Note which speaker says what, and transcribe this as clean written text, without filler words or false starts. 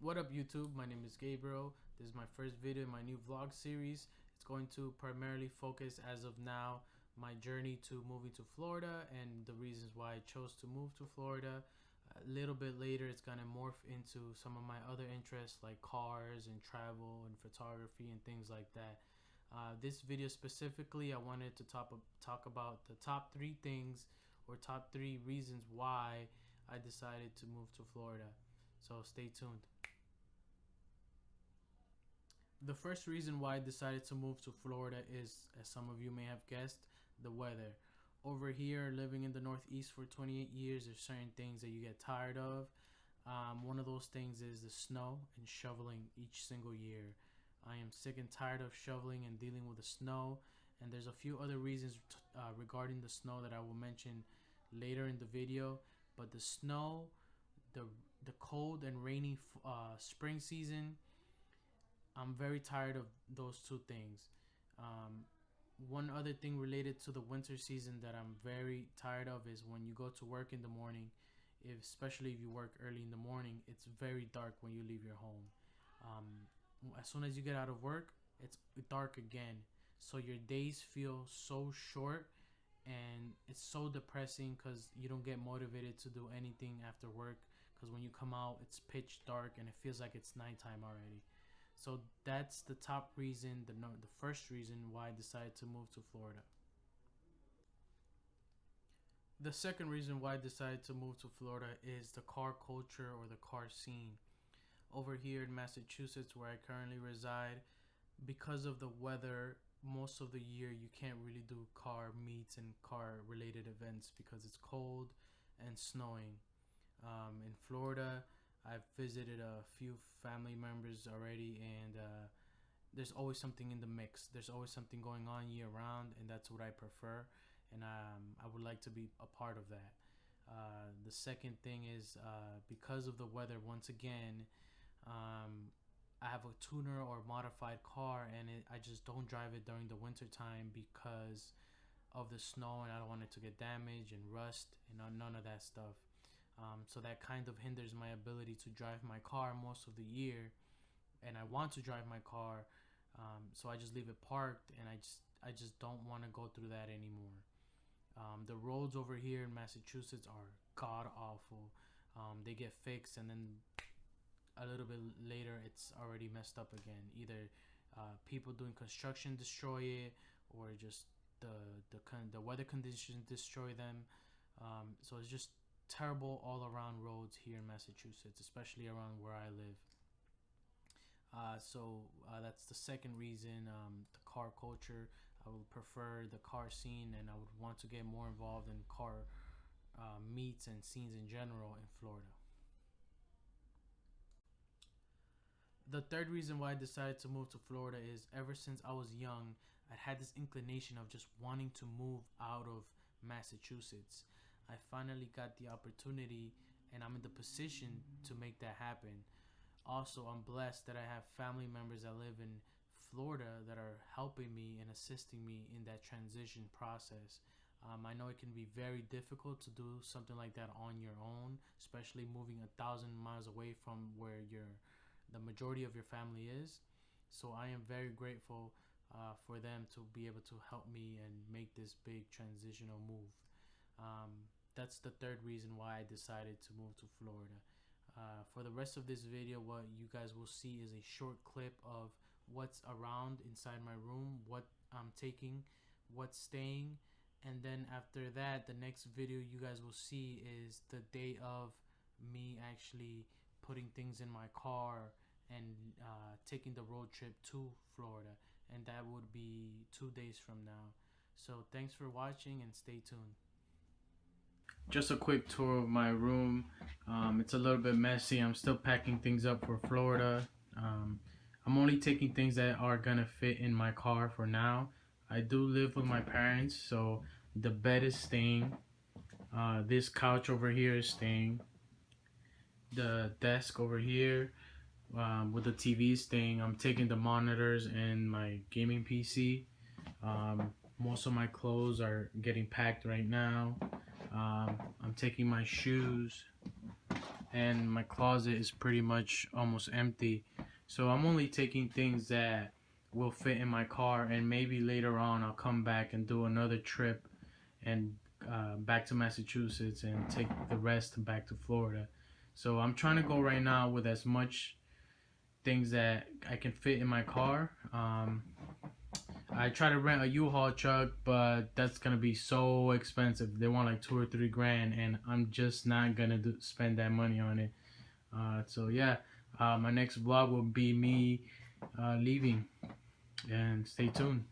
Speaker 1: What up YouTube, my name is Gabriel. This is my first video in my new vlog series. It's going to primarily focus as of now my journey to moving to Florida and the reasons why I chose to move to Florida. A little bit later it's going to morph into some of my other interests like cars and travel and photography and things like that. This video specifically I wanted to talk about the top 3 things or top 3 reasons why I decided to move to Florida. So stay tuned. The first reason why I decided to move to Florida is, as some of you may have guessed, the weather. Over here, living in the Northeast for 28 years, there's certain things that you get tired of. One of those things is the snow and shoveling each single year. I am sick and tired of shoveling and dealing with the snow. And there's a few other reasons regarding the snow that I will mention later in the video. But the snow, the cold and rainy spring season, I'm very tired of those two things. One other thing related to the winter season that I'm very tired of is when you go to work in the morning, especially if you work early in the morning, it's very dark when you leave your home. As soon as you get out of work, it's dark again. So your days feel so short and it's so depressing because you don't get motivated to do anything after work, because when you come out, it's pitch dark and it feels like it's nighttime already. So that's the top reason, the first reason why I decided to move to Florida. The second reason why I decided to move to Florida is the car culture or the car scene. Over here in Massachusetts, where I currently reside, because of the weather, most of the year you can't really do car meets and car related events because it's cold and snowing. In Florida, I've visited a few family members already, and there's always something in the mix. There's always something going on year round, and that's what I prefer, and I would like to be a part of that. The second thing is because of the weather, once again, I have a tuner or modified car, and I just don't drive it during the winter time because of the snow, and I don't want it to get damaged and rust and none of that stuff. So that kind of hinders my ability to drive my car most of the year, and I want to drive my car, so I just leave it parked, and I just don't want to go through that anymore. The roads over here in Massachusetts are god awful. They get fixed and then a little bit later it's already messed up again. Either people doing construction destroy it, or just the weather conditions destroy them. So it's just terrible all around roads here in Massachusetts, especially around where I live. So that's the second reason. The car culture, I would prefer the car scene, and I would want to get more involved in car meets and scenes in general in Florida. The third reason why I decided to move to Florida is ever since I was young, I had this inclination of just wanting to move out of Massachusetts. I finally got the opportunity, and I'm in the position to make that happen. Also, I'm blessed that I have family members that live in Florida that are helping me and assisting me in that transition process. I know it can be very difficult to do something like that on your own, especially moving 1,000 miles away from where the majority of your family is. So I am very grateful for them to be able to help me and make this big transitional move. That's the third reason why I decided to move to Florida. For the rest of this video, what you guys will see is a short clip of what's around inside my room, what I'm taking, what's staying, and then after that, the next video you guys will see is the day of me actually putting things in my car and taking the road trip to Florida, and that would be 2 days from now. So thanks for watching and stay tuned. Just a quick tour of my room. It's a little bit messy. I'm still packing things up for Florida. I'm only taking things that are gonna fit in my car for now. I do live with my parents, so the bed is staying. This couch over here is staying. The desk over here with the TV staying. I'm taking the monitors and my gaming PC. Most of my clothes are getting packed right now. I'm taking my shoes and my closet is pretty much almost empty. So I'm only taking things that will fit in my car, and maybe later on I'll come back and do another trip and back to Massachusetts and take the rest back to Florida. So I'm trying to go right now with as much things that I can fit in my car. I try to rent a U-Haul truck, but that's gonna be so expensive. They want like 2 or 3 grand, and I'm just not gonna spend that money on it. So yeah, my next vlog will be me leaving, and stay tuned.